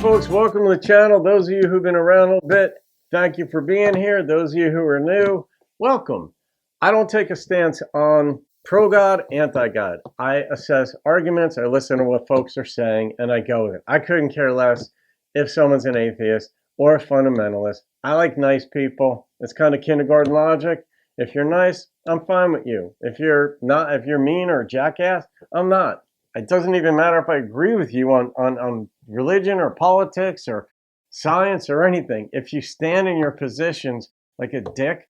folks, welcome to the channel. Those of you who've been around a little bit, thank you for being here. Those of you who are new, welcome. I don't take a stance on pro-God, anti-God. I assess arguments, I listen to what folks are saying, and I go with it. I couldn't care less if someone's an atheist or a fundamentalist. I like nice people. It's kind of kindergarten logic. If you're nice, I'm fine with you. If you're not, if you're mean or a jackass, I'm not. It doesn't even matter if I agree with you on religion or politics or science or anything. If you stand in your positions like a dick,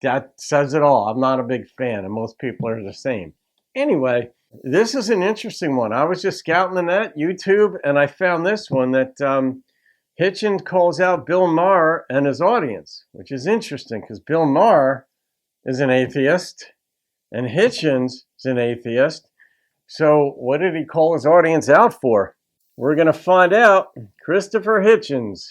that says it all. I'm not a big fan, and most people are the same. Anyway, this is an interesting one. I was just scouting the net, YouTube, and I found this one that Hitchens calls out Bill Maher and his audience, which is interesting because Bill Maher is an atheist and Hitchens is an atheist. So what did he call his audience out for? We're going to find out. Christopher Hitchens.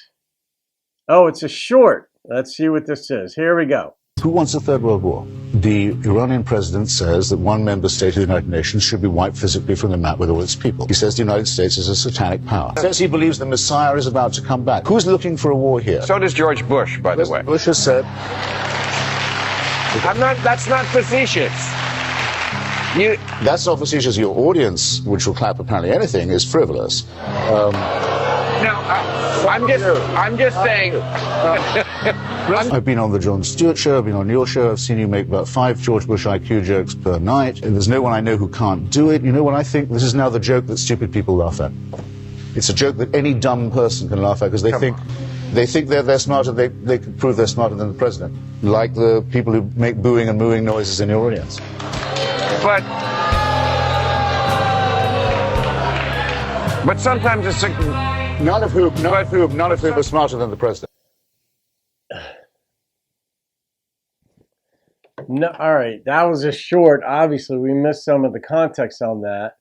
Oh, it's a short. Let's see what this is. Here we go. Who wants a third world war? The Iranian president says that one member state of the United Nations should be wiped physically from the map with all its people. He says the United States is a satanic power. Says he believes the Messiah is about to come back. Who's looking for a war here? So does George Bush, by the way. Bush has said... That's not facetious. That's not facetious. Your audience, which will clap apparently anything, is frivolous. I'm just saying. I've been on the Jon Stewart show, I've been on your show, I've seen you make about 5 George Bush IQ jokes per night, and there's no one I know who can't do it. You know what I think? This is now the joke that stupid people laugh at. It's a joke that any dumb person can laugh at because they think they're smarter, they can prove they're smarter than the president. Like the people who make booing and mooing noises in your audience. But sometimes it's none of whom are smarter than the president. No, all right, that was a short. Obviously, we missed some of the context on that.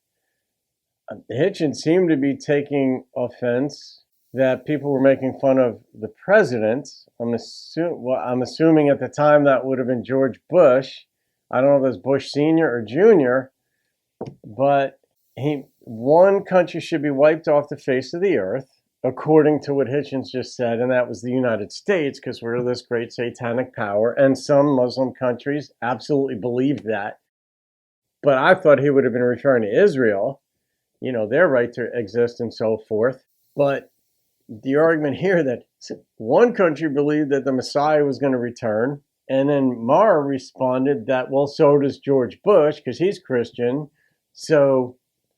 Hitchens seemed to be taking offense that people were making fun of the president. I'm assuming at the time that would have been George Bush. I don't know if it was Bush Sr. or Jr., but one country should be wiped off the face of the earth, according to what Hitchens just said, and that was the United States, because we're this great satanic power, and some Muslim countries absolutely believe that. But I thought he would have been referring to Israel, you know, their right to exist and so forth. But the argument here that one country believed that the Messiah was going to return, and then Maher responded that, well, so does George Bush, because he's Christian. So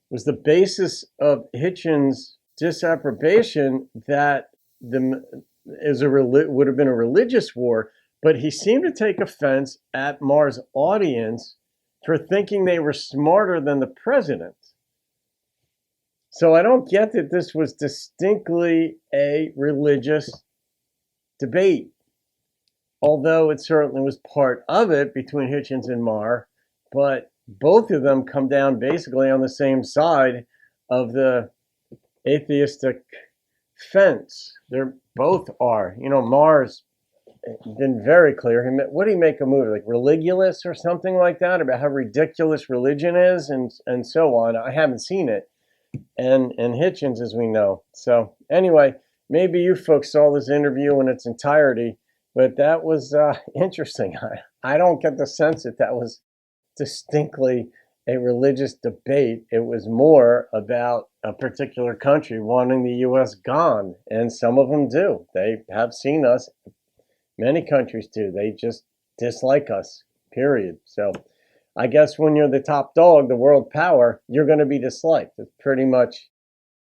was the basis of Hitchens' disapprobation that would have been a religious war, but he seemed to take offense at Maher's audience for thinking they were smarter than the president. So I don't get that this was distinctly a religious debate, although it certainly was part of it between Hitchens and Maher, but both of them come down basically on the same side of the atheistic fence. They're both are. You know, Maher's been very clear. What did he make a movie, like Religulous or something like that, about how ridiculous religion is and so on. I haven't seen it. And Hitchens, as we know. So anyway, maybe you folks saw this interview in its entirety, but that was interesting. I don't get the sense that was distinctly a religious debate. It was more about a particular country wanting the U.S. gone, and some of them do. They have seen us. Many countries do. They just dislike us, period. So I guess when you're the top dog, the world power, you're going to be disliked. It's pretty much,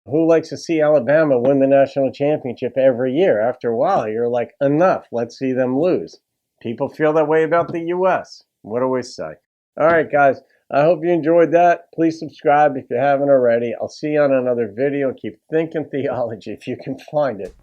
who likes to see Alabama win the national championship every year? After a while, you're like, enough, let's see them lose. People feel that way about the U.S. What do we say? All right, guys, I hope you enjoyed that. Please subscribe if you haven't already. I'll see you on another video. Keep thinking theology if you can find it.